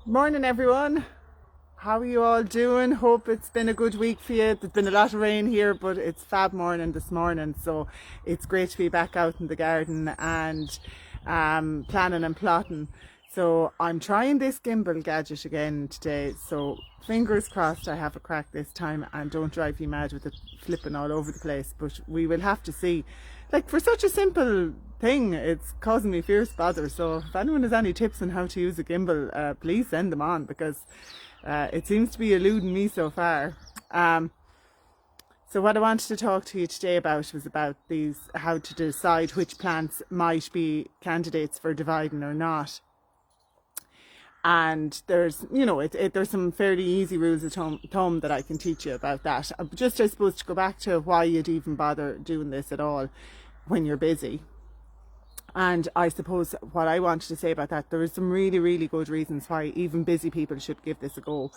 Morning, everyone. How are you all doing? Hope it's been a good week for you. There's been a lot of rain here, but it's fab morning this morning, so it's great to be back out in the garden and planning and plotting. So I'm trying this gimbal gadget again today, so fingers crossed I have a crack this time and don't drive you mad with it flipping all over the place, but we will have to see. Like, for such a simple thing, it's causing me fierce bother. So if anyone has any tips on how to use a gimbal, please send them on, because it seems to be eluding me so far. So what I wanted to talk to you today about was about how to decide which plants might be candidates for dividing or not. And there's, there's some fairly easy rules of thumb that I can teach you about that. Just, I suppose, to go back to why you'd even bother doing this at all when you're busy. And I suppose what I wanted to say about that, there are some really, really good reasons why even busy people should give this a go.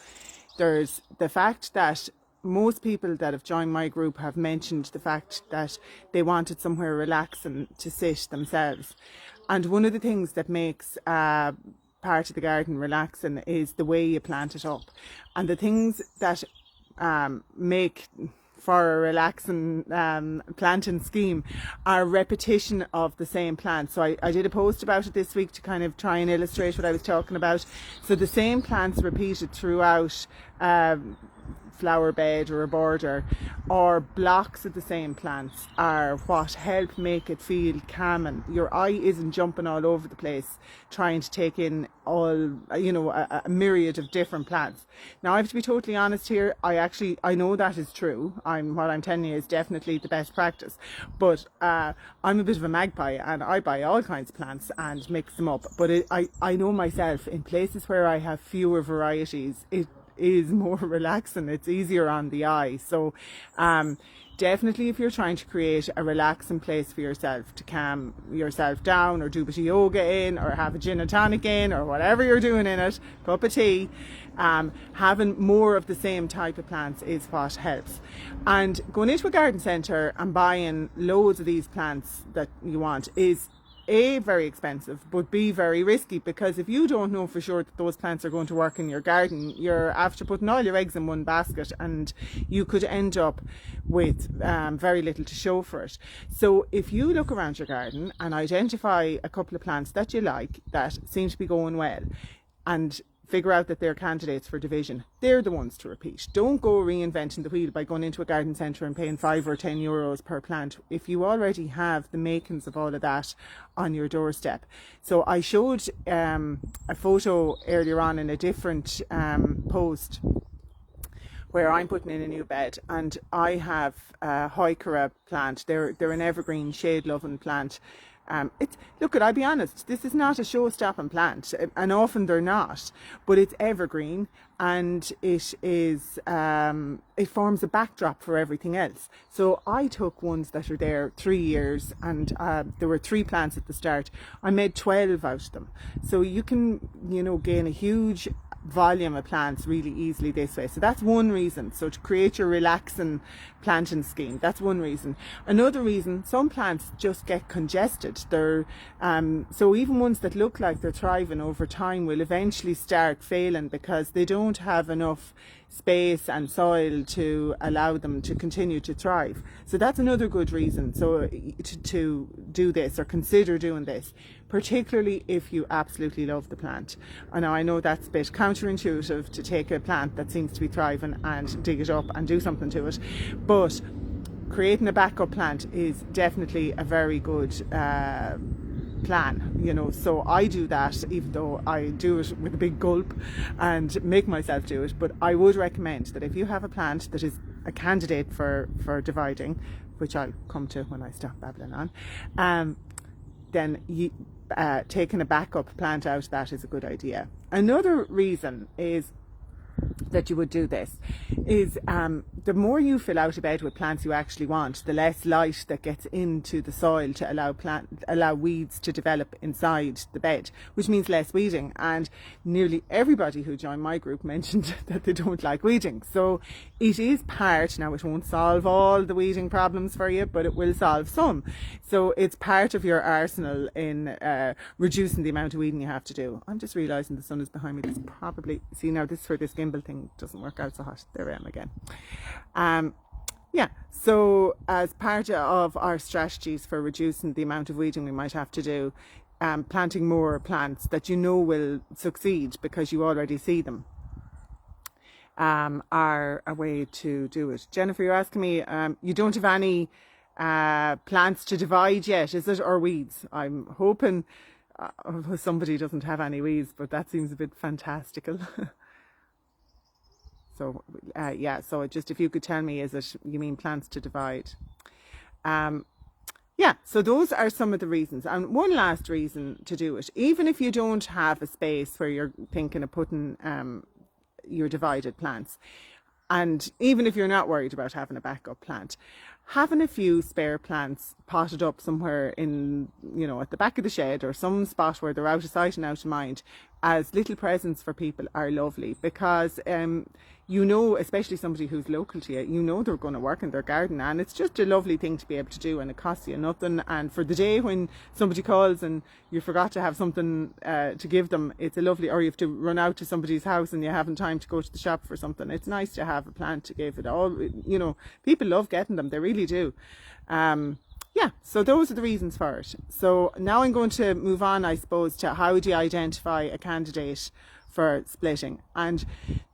There's the fact that most people that have joined my group have mentioned the fact that they wanted somewhere relaxing to sit themselves. And one of the things that makes part of the garden relaxing is the way you plant it up. And the things that make for a relaxing planting scheme are repetition of the same plant. So I did a post about it this week to kind of try and illustrate what I was talking about. So the same plants repeated throughout flower bed or a border, or blocks of the same plants, are what help make it feel calming. Your eye isn't jumping all over the place trying to take in all, a myriad of different plants. Now, I have to be totally honest here. I know that is true. What I'm telling you is definitely the best practice. But I'm a bit of a magpie, and I buy all kinds of plants and mix them up. But I know myself, in places where I have fewer varieties, it is more relaxing. It's easier on the eye. So definitely, if you're trying to create a relaxing place for yourself to calm yourself down, or do a bit of yoga in, or have a gin and tonic in, or whatever you're doing in it, cup of tea, having more of the same type of plants is what helps. And going into a garden centre and buying loads of these plants that you want is A, very expensive, but B, very risky, because if you don't know for sure that those plants are going to work in your garden, you're after putting all your eggs in one basket, and you could end up with very little to show for it. So if you look around your garden and identify a couple of plants that you like, that seem to be going well, and figure out that they're candidates for division, they're the ones to repeat. Don't go reinventing the wheel by going into a garden centre and paying €5 or €10 per plant if you already have the makings of all of that on your doorstep. So I showed a photo earlier on in a different post where I'm putting in a new bed, and I have a Heuchera plant. They're an evergreen shade loving plant. I'll be honest, this is not a show-stopping plant, and often they're not, but it's evergreen, and it forms a backdrop for everything else. So I took ones that are there 3 years, and there were 3 plants at the start. I made 12 out of them. So you can, gain a huge volume of plants really easily this way. So that's one reason. So to create your relaxing planting scheme, that's one reason. Another reason, some plants just get congested. So even ones that look like they're thriving over time will eventually start failing because they don't have enough space and soil to allow them to continue to thrive. So that's another good reason to do this, or consider doing this, particularly if you absolutely love the plant. And I know that's a bit counterintuitive to take a plant that seems to be thriving and dig it up and do something to it, but creating a backup plant is definitely a very good plan, so I do that, even though I do it with a big gulp and make myself do it. But I would recommend that if you have a plant that is a candidate for dividing, which I'll come to when I stop babbling on, then taking a backup plant out of that is a good idea. Another reason is that you would do this is the more you fill out a bed with plants you actually want, the less light that gets into the soil to allow weeds to develop inside the bed, which means less weeding. And nearly everybody who joined my group mentioned that they don't like weeding. So it is part, now it won't solve all the weeding problems for you, but it will solve some. So it's part of your arsenal in reducing the amount of weeding you have to do. I'm just realising the sun is behind me. This probably, see now this for this gimbal thing doesn't work out so hot. There I am again. Yeah, so as part of our strategies for reducing the amount of weeding we might have to do, planting more plants that you know will succeed because you already see them are a way to do it. Jennifer, you're asking me, you don't have any plants to divide yet, is it, or weeds? I'm hoping somebody doesn't have any weeds, but that seems a bit fantastical. So yeah, so just if you could tell me, is it, you mean plants to divide? Yeah, so those are some of the reasons. And one last reason to do it, even if you don't have a space where you're thinking of putting your divided plants, and even if you're not worried about having a backup plant, having a few spare plants potted up somewhere in, you know, at the back of the shed or some spot where they're out of sight and out of mind as little presents for people are lovely, because you know, especially somebody who's local to you, you know they're going to work in their garden, and it's just a lovely thing to be able to do, and it costs you nothing. And for the day when somebody calls and you forgot to have something to give them, it's a lovely, or you have to run out to somebody's house and you haven't time to go to the shop for something, it's nice to have a plant to give it all. You know, people love getting them, they really do. Yeah, so those are the reasons for it. So now I'm going to move on, I suppose, to how do you identify a candidate for splitting. And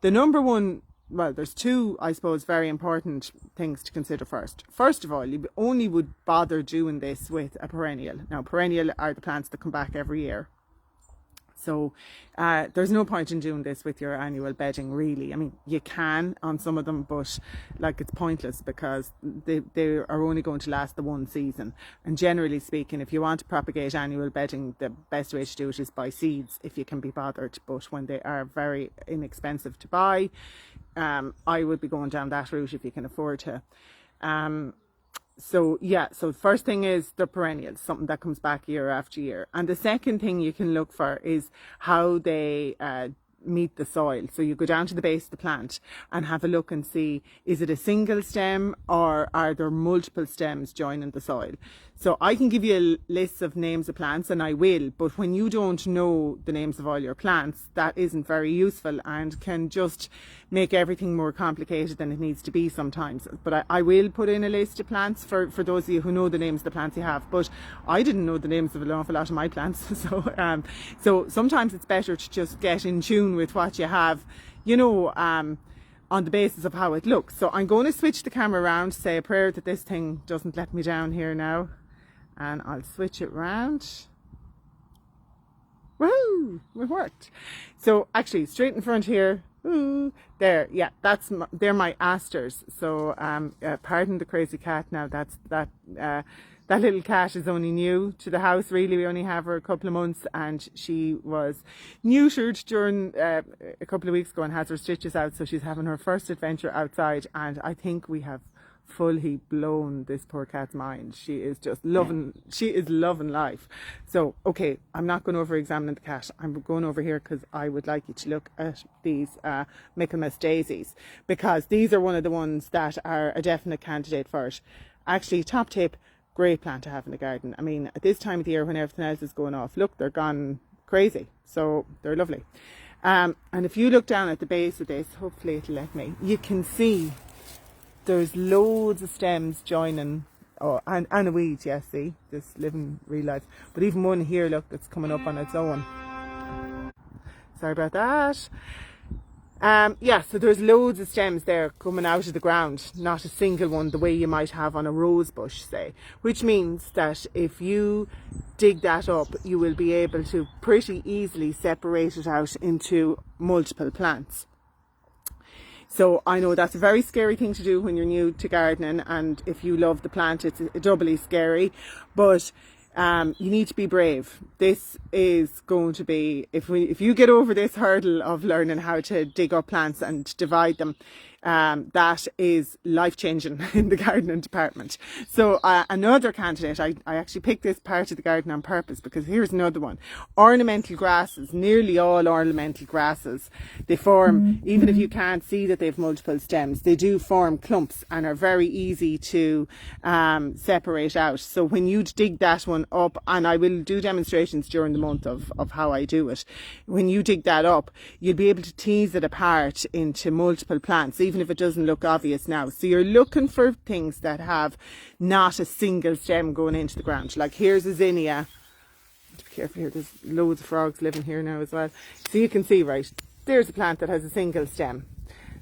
the number one, well, there's two, I suppose, very important things to consider first. First of all, you only would bother doing this with a perennial. Now, perennial are the plants that come back every year. So there's no point in doing this with your annual bedding, really. I mean, you can on some of them, but like it's pointless because they are only going to last the one season. And generally speaking, if you want to propagate annual bedding, the best way to do it is by seeds, if you can be bothered. But when they are very inexpensive to buy, I would be going down that route if you can afford to. So yeah, so the first thing is the perennials, something that comes back year after year. And the second thing you can look for is how they meet the soil. So you go down to the base of the plant and have a look and see, is it a single stem or are there multiple stems joining the soil? So I can give you a list of names of plants, and I will, but when you don't know the names of all your plants, that isn't very useful and can just make everything more complicated than it needs to be sometimes. But I will put in a list of plants for those of you who know the names of the plants you have, but I didn't know the names of an awful lot of my plants. So sometimes it's better to just get in tune with what you have, you know, on the basis of how it looks. So I'm going to switch the camera around, say a prayer that this thing doesn't let me down here now. And I'll switch it round. Woohoo! It worked. So actually, straight in front here. Ooh, there, yeah, they're my asters. So pardon the crazy cat. Now that little cat is only new to the house. Really, we only have her a couple of months, and she was neutered during a couple of weeks ago and has her stitches out. So she's having her first adventure outside, and I think we have fully blown this poor cat's mind. She is just loving life. So okay, I'm not going over examining the cat. I'm going over here because I would like you to look at these Michaelmas daisies, because these are one of the ones that are a definite candidate for it. Actually, top tip, great plant to have in the garden. I mean, at this time of the year when everything else is going off, look, they're gone crazy, so they're lovely. And if you look down at the base of this, hopefully it'll let me, you can see there's loads of stems joining. Oh, and a weed, yeah, see, just living real life. But even one here, look, that's coming up on its own. Sorry about that. Yeah, so there's loads of stems there coming out of the ground, not a single one the way you might have on a rose bush, say, which means that if you dig that up, you will be able to pretty easily separate it out into multiple plants. So I know that's a very scary thing to do when you're new to gardening, and if you love the plant, it's doubly scary. But You need to be brave. This is going to be, if you get over this hurdle of learning how to dig up plants and divide them, that is life-changing in the gardening department. So another candidate, I actually picked this part of the garden on purpose, because here's another one. Ornamental grasses, nearly all ornamental grasses, they form, even if you can't see that they have multiple stems, they do form clumps and are very easy to separate out. So when you dig that one up, and I will do demonstrations during the month of how I do it, when you dig that up, you'll be able to tease it apart into multiple plants, even if it doesn't look obvious now. So you're looking for things that have not a single stem going into the ground. Like here's a zinnia. Be careful here, there's loads of frogs living here now as well. So you can see, right, there's a plant that has a single stem.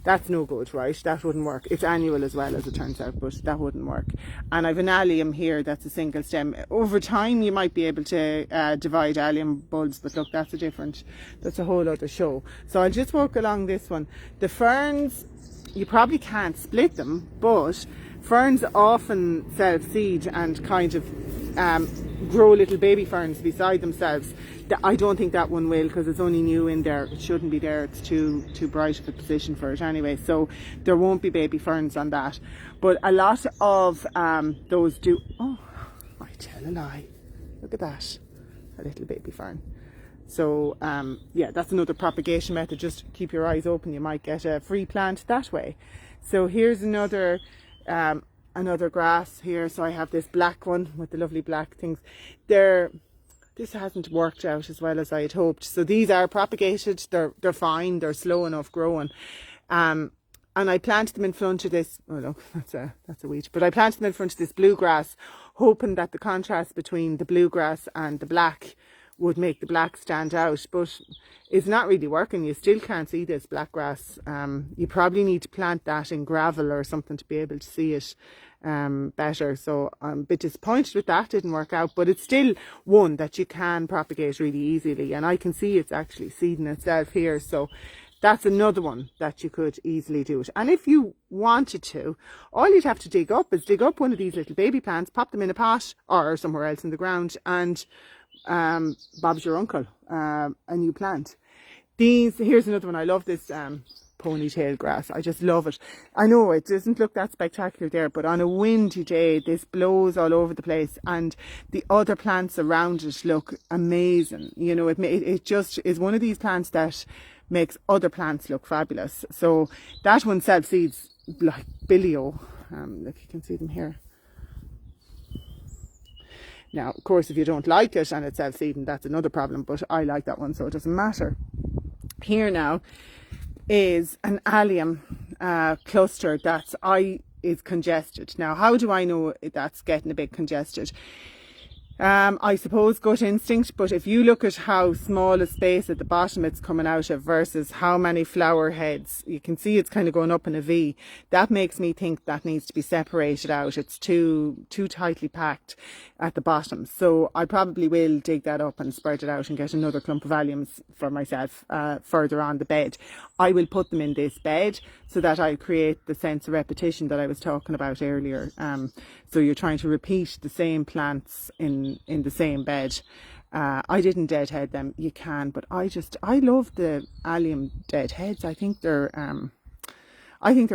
That's no good, right? That wouldn't work. It's annual as well, as it turns out, but that wouldn't work. And I've an allium here that's a single stem. Over time, you might be able to divide allium bulbs, but look, that's a whole other show. So I'll just walk along this one. The ferns, you probably can't split them, but ferns often self-seed and kind of grow little baby ferns beside themselves. I don't think that one will, because it's only new in there. It shouldn't be there. It's too bright of a position for it anyway. So there won't be baby ferns on that. But a lot of those do. Oh, I tell a lie. Look at that. A little baby fern. So yeah, that's another propagation method. Just keep your eyes open. You might get a free plant that way. So here's another grass here. So I have this black one with the lovely black things. This hasn't worked out as well as I had hoped. So these are propagated. They're fine. They're slow enough growing. And I planted them in front of this. Oh look, that's a weed. But I planted them in front of this bluegrass, hoping that the contrast between the bluegrass and the black would make the black stand out. But it's not really working. You still can't see this black grass. You probably need to plant that in gravel or something to be able to see it better. So I'm a bit disappointed with that. Didn't work out, but it's still one that you can propagate really easily, and I can see it's actually seeding itself here. So that's another one that you could easily do it. And if you wanted to, all you'd have to dig up one of these little baby plants, pop them in a pot or somewhere else in the ground, and Bob's your uncle, a new plant. Here's another one. I love this ponytail grass. I just love it. I know it doesn't look that spectacular there, but on a windy day this blows all over the place, and the other plants around it look amazing. You know, it just is one of these plants that makes other plants look fabulous. So that one self-seeds like Billio. If you can see them here. Now, of course, if you don't like it and it's self-seeding, that's another problem, but I like that one, so it doesn't matter. Here now is an allium cluster is congested. Now, how do I know that's getting a bit congested? I suppose gut instinct, but if you look at how small a space at the bottom it's coming out of versus how many flower heads, you can see it's kind of going up in a V. That makes me think that needs to be separated out. It's too tightly packed at the bottom. So I probably will dig that up and spread it out and get another clump of alliums for myself further on the bed. I will put them in this bed so that I create the sense of repetition that I was talking about earlier. So you're trying to repeat the same plants in the same bed. I didn't deadhead them. You can, but I love the allium deadheads. I think they're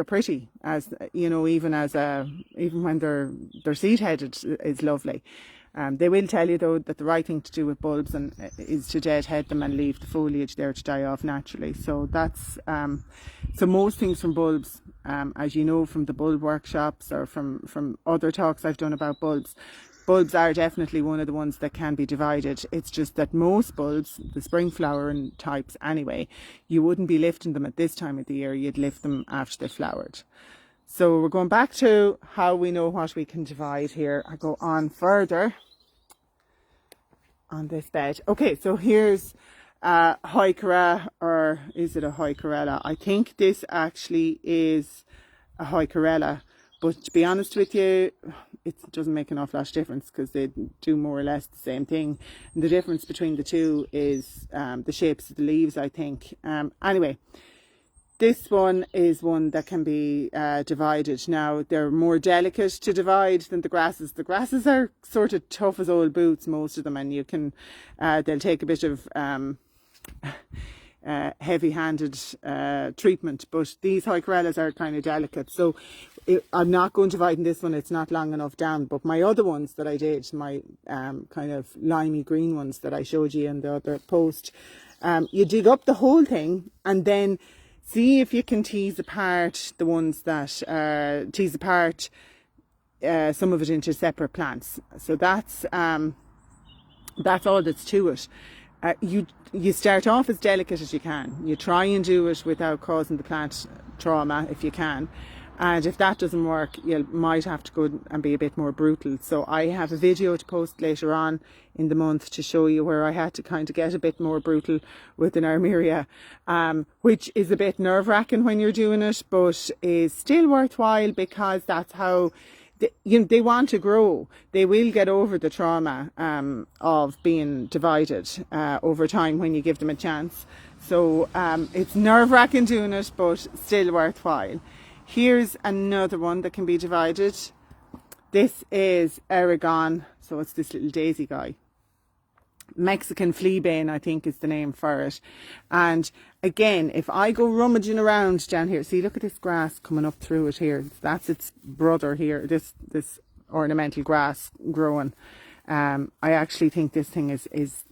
pretty, as you know, even when they're seed headed is lovely. They will tell you though that the right thing to do with bulbs is to deadhead them and leave the foliage there to die off naturally. So that's so most things from bulbs, as you know from the bulb workshops or from other talks I've done about bulbs are definitely one of the ones that can be divided. It's just that most bulbs, the spring flowering types anyway, you wouldn't be lifting them at this time of the year. You'd lift them after they've flowered. So we're going back to how we know what we can divide here. I go on further on this bed. Okay, so here's Heuchera, or is it a Heucherella? I think this actually is a Heucherella, but to be honest with you, it doesn't make an awful lot of difference because they do more or less the same thing. And the difference between the two is the shapes of the leaves, I think. Anyway, This one is one that can be divided. Now, they're more delicate to divide than the grasses. The grasses are sort of tough as old boots, most of them, and you can, they'll take a bit of heavy-handed treatment, but these Heucherellas are kind of delicate. So I'm not going to divide in this one, it's not long enough down, but my other ones that I did, my kind of limey green ones that I showed you in the other post, you dig up the whole thing and then see if you can tease apart the ones that tease apart some of it into separate plants. So that's all that's to it. You start off as delicate as you can. You try and do it without causing the plant trauma if you can. And if that doesn't work, you might have to go and be a bit more brutal. So I have a video to post later on in the month to show you where I had to kind of get a bit more brutal with an armeria, which is a bit nerve-wracking when you're doing it, but is still worthwhile because that's how they want to grow. They will get over the trauma of being divided over time when you give them a chance. So it's nerve-wracking doing it, but still worthwhile. Here's another one that can be divided. This is Aragon, so it's this little daisy guy. Mexican fleabane, I think, is the name for it. And again, if I go rummaging around down here, see, look at this grass coming up through it here. That's its brother here, this ornamental grass growing. I actually think this thing is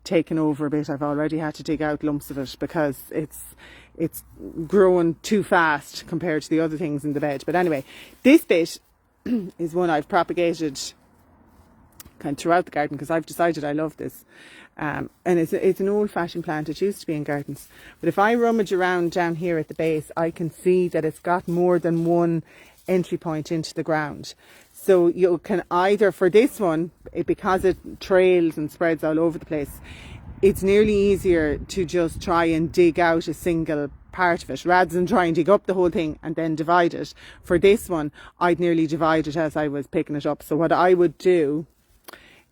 taken over a bit. I've already had to dig out lumps of it because it's growing too fast compared to the other things in the bed. But anyway, this bit is one I've propagated kind of throughout the garden because I've decided I love this. And it's an old-fashioned plant. It used to be in gardens. But if I rummage around down here at the base, I can see that it's got more than one entry point into the ground. So you can either, for this one, because it trails and spreads all over the place, it's nearly easier to just try and dig out a single part of it rather than try and dig up the whole thing and then divide it. For this one, I'd nearly divide it as I was picking it up. So what I would do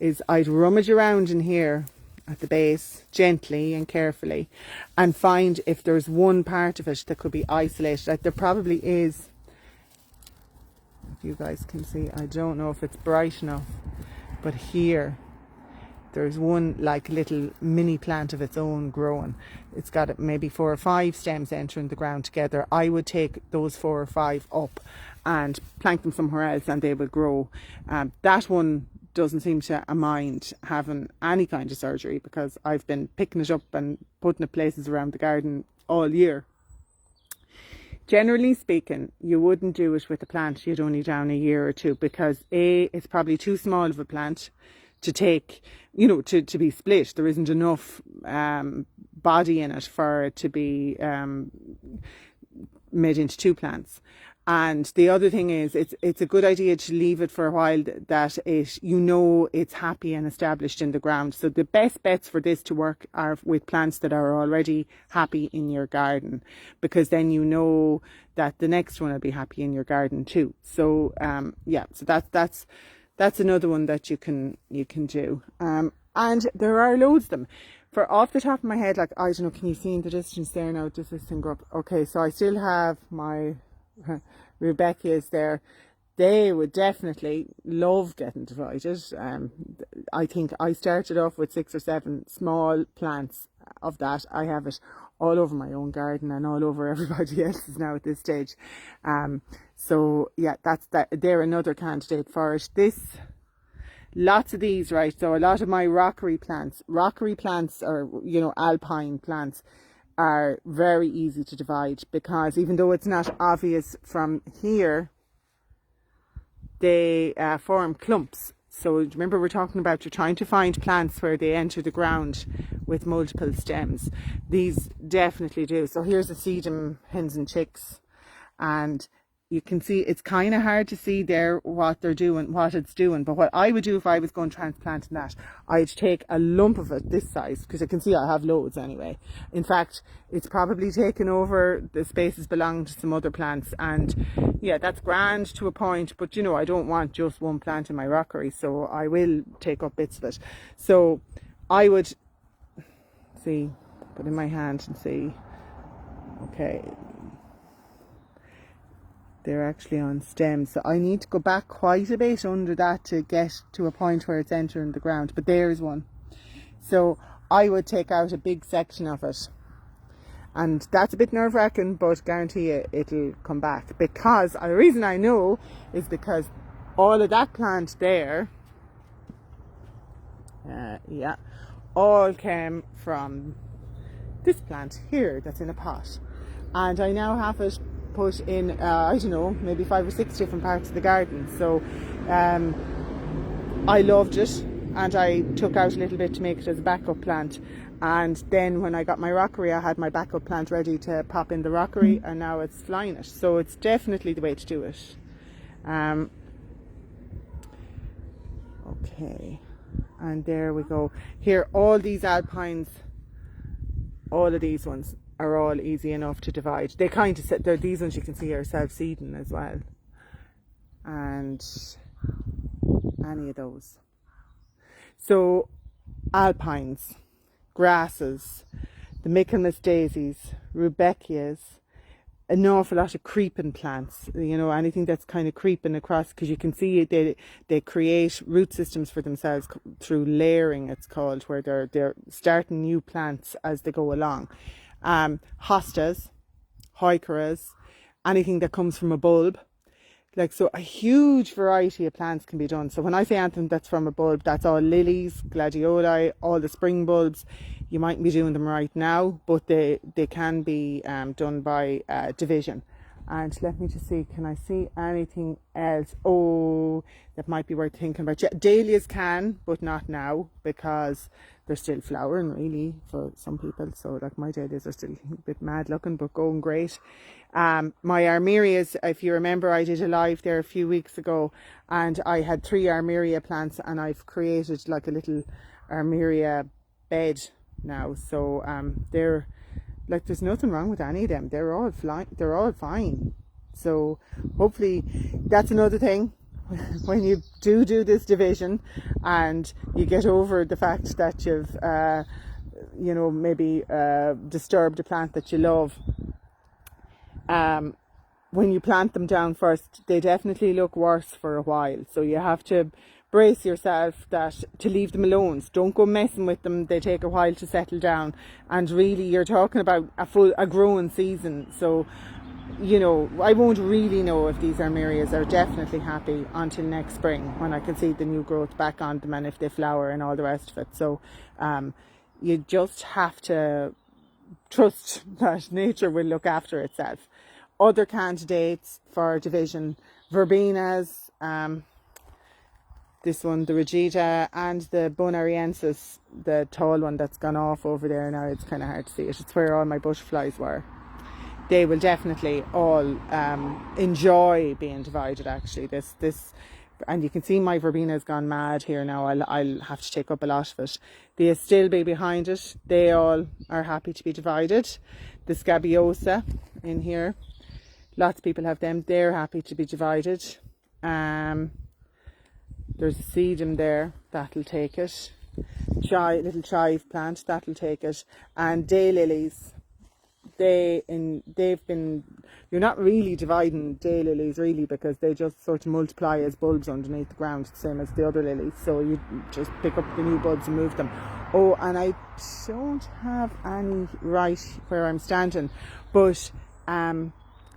is I'd rummage around in here at the base gently and carefully and find if there's one part of it that could be isolated. Like there probably is. If you guys can see, I don't know if it's bright enough, but here there's one like little mini plant of its own growing. It's got maybe 4 or 5 stems entering the ground together. I would take those 4 or 5 up and plant them somewhere else and they would grow. That one doesn't seem to mind having any kind of surgery because I've been picking it up and putting it places around the garden all year. Generally speaking, you wouldn't do it with a plant you'd only down a year or two because A, it's probably too small of a plant to take, you know, to be split. There isn't enough body in it for it to be made into 2 plants. And the other thing is, it's a good idea to leave it for a while that it's happy and established in the ground. So the best bets for this to work are with plants that are already happy in your garden, because then you know that the next one will be happy in your garden too. So so that's another one that you can do. And there are loads of them. For off the top of my head, like, I don't know, can you see in the distance there now? Does this thing go up? Okay, so I still have my Rebecca's there. They would definitely love getting divided. I think I started off with 6 or 7 small plants of that. I have it all over my own garden and all over everybody else's now at this stage. So yeah, they're another candidate for it. Lots of these, right? So a lot of my rockery plants or, you know, alpine plants are very easy to divide because even though it's not obvious from here, they form clumps. So remember, we're talking about you're trying to find plants where they enter the ground with multiple stems. These definitely do. So here's a sedum hens and chicks, and you can see it's kind of hard to see there what it's doing. But what I would do if I was going transplanting that, I'd take a lump of it this size, because I can see I have loads anyway. In fact, it's probably taken over the spaces belonging to some other plants, and yeah, that's grand to a point, but you know, I don't want just one plant in my rockery, so I will take up bits of it. So I would put in my hand and see. Okay, they're actually on stems, so I need to go back quite a bit under that to get to a point where it's entering the ground, but there's one. So I would take out a big section of it, and that's a bit nerve-wracking, but guarantee you it'll come back, because the reason I know is because all of that plant there, all came from this plant here that's in a pot, and I now have it put in I don't know, maybe 5 or 6 different parts of the garden. So I loved it, and I took out a little bit to make it as a backup plant, and then when I got my rockery I had my backup plant ready to pop in the rockery, and now it's flying it. So it's definitely the way to do it. Okay, and there we go. Here, all these alpines, all of these ones are all easy enough to divide. They kind of set, these ones you can see are self-seeding as well, and any of those. So alpines, grasses, the Michaelmas daisies, rudbeckias, an awful lot of creeping plants, you know, anything that's kind of creeping across, because you can see they create root systems for themselves through layering, it's called, where they're starting new plants as they go along. Hostas, heucheras, anything that comes from a bulb. Like, so a huge variety of plants can be done. So when I say anything that's from a bulb, that's all lilies, gladioli, all the spring bulbs. You mightn't be doing them right now, but they can be done by division. And let me just see, can I see anything else? Oh, that might be worth thinking about. Yeah, dahlias can, but not now, because they're still flowering really for some people. So like my dahlias are still a bit mad looking, but going great. My armerias, if you remember, I did a live there a few weeks ago, and I had 3 armeria plants, and I've created like a little armeria bed now. So they're like, there's nothing wrong with any of them. They're all fine. So hopefully that's another thing. When you do this division and you get over the fact that you've maybe disturbed a plant that you love, when you plant them down first, they definitely look worse for a while. So you have to brace yourself that to leave them alone. Don't go messing with them. They take a while to settle down, and really you're talking about a growing season. So you know, I won't really know if these armerias are definitely happy until next spring, when I can see the new growth back on them, and if they flower and all the rest of it. So you just have to trust that nature will look after itself. Other candidates for division: verbenas, this one, the Regita, and the Bonariensis, the tall one that's gone off over there now. It's kind of hard to see it. It's where all my butterflies were. They will definitely all enjoy being divided, actually. This, and you can see my verbena has gone mad here now. I'll have to take up a lot of it. The Astilbe behind it, they all are happy to be divided. The Scabiosa in here, lots of people have them. They're happy to be divided. There's a sedum there, that'll take it. Little chive plant, that'll take it. And daylilies, they've been, you're not really dividing daylilies really, because they just sort of multiply as bulbs underneath the ground, same as the other lilies. So you just pick up the new buds and move them. Oh, and I don't have any right where I'm standing, but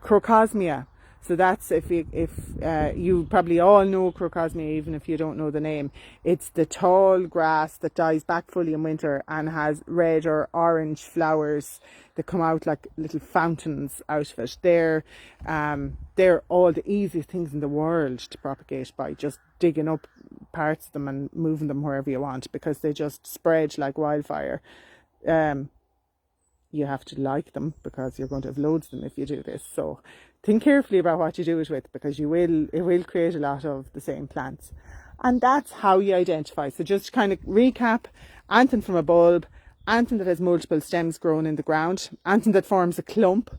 Crocosmia. So that's, if you probably all know Crocosmia, even if you don't know the name. It's the tall grass that dies back fully in winter and has red or orange flowers that come out like little fountains out of it. They're all the easiest things in the world to propagate by just digging up parts of them and moving them wherever you want, because they just spread like wildfire. You have to like them, because you're going to have loads of them if you do this. So think carefully about what you do it with, because it will create a lot of the same plants. And that's how you identify. So just kind of recap: anything from a bulb, anything that has multiple stems growing in the ground, anything that forms a clump.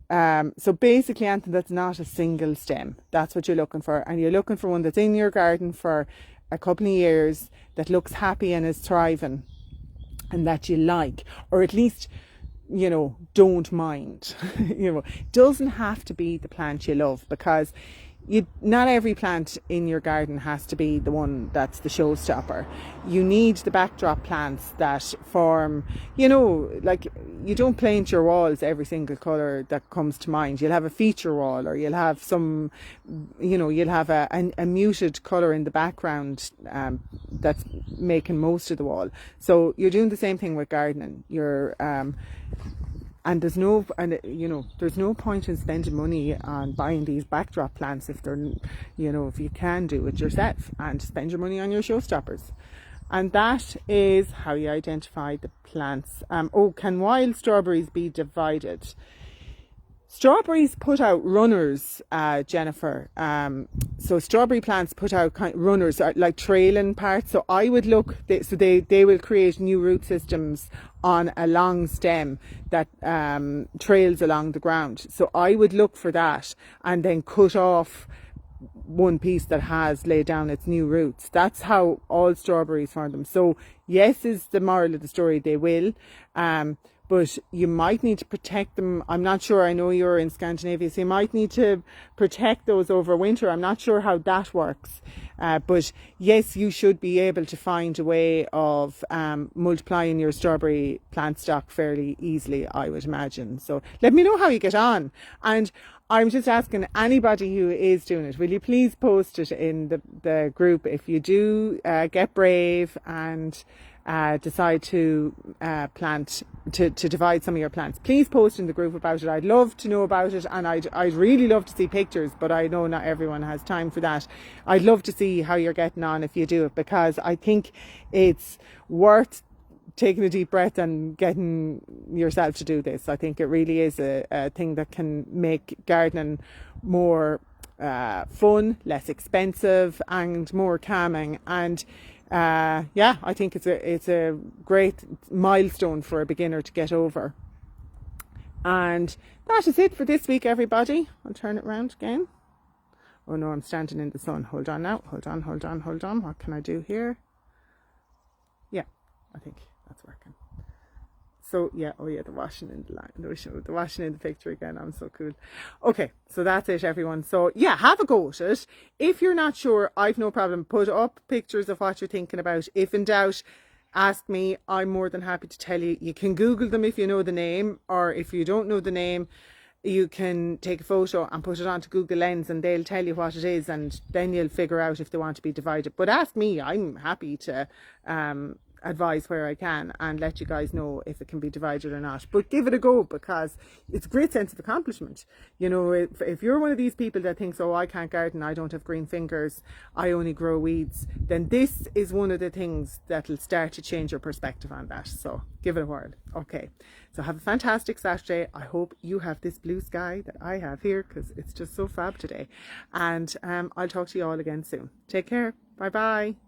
So basically anything that's not a single stem, that's what you're looking for. And you're looking for one that's in your garden for a couple of years, that looks happy and is thriving, and that you like, or at least don't mind. It doesn't have to be the plant you love, because not every plant in your garden has to be the one that's the showstopper. You need the backdrop plants that form, like, you don't paint your walls every single colour that comes to mind. You'll have a feature wall, or you'll have some, you'll have a muted colour in the background that's making most of the wall. So you're doing the same thing with gardening. And there's no point in spending money on buying these backdrop plants if they're, if you can do it yourself, and spend your money on your showstoppers. And that is how you identify the plants. Can wild strawberries be divided? Strawberries put out runners, Jennifer. So strawberry plants put out runners, like trailing parts. So I would look, they will create new root systems on a long stem that trails along the ground. So I would look for that and then cut off one piece that has laid down its new roots. That's how all strawberries form them. So yes is the moral of the story, they will. But you might need to protect them. I'm not sure. I know you're in Scandinavia, so you might need to protect those over winter. I'm not sure how that works. But yes, you should be able to find a way of multiplying your strawberry plant stock fairly easily, I would imagine. So let me know how you get on. And I'm just asking anybody who is doing it, will you please post it in the group if you do get brave and decide to divide some of your plants. Please post in the group about it. I'd love to know about it, and I'd really love to see pictures, but I know not everyone has time for that. I'd love to see how you're getting on if you do it, because I think it's worth taking a deep breath and getting yourself to do this. I think it really is a thing that can make gardening more fun, less expensive, and more calming. And I think it's a great milestone for a beginner to get over. And that is it for this week, everybody. I'll turn it around again. Oh no, I'm standing in the sun. Hold on now. Hold on. What can I do here? Yeah, I think that's working. So the washing in the line, the washing in the picture again. I'm so cool. Okay, so that's it, everyone. So yeah, have a go at it. If you're not sure, I've no problem. Put up pictures of what you're thinking about. If in doubt, ask me. I'm more than happy to tell you. You can Google them if you know the name, or if you don't know the name, you can take a photo and put it onto Google Lens, and they'll tell you what it is, and then you'll figure out if they want to be divided. But ask me. I'm happy to advise where I can and let you guys know if it can be divided or not. But give it a go, because it's a great sense of accomplishment. If you're one of these people that thinks, oh, I can't garden, I don't have green fingers, I only grow weeds, then this is one of the things that'll start to change your perspective on that. So give it a whirl. Okay, so have a fantastic Saturday. I hope you have this blue sky that I have here, because it's just so fab today. And I'll talk to you all again soon. Take care. Bye bye.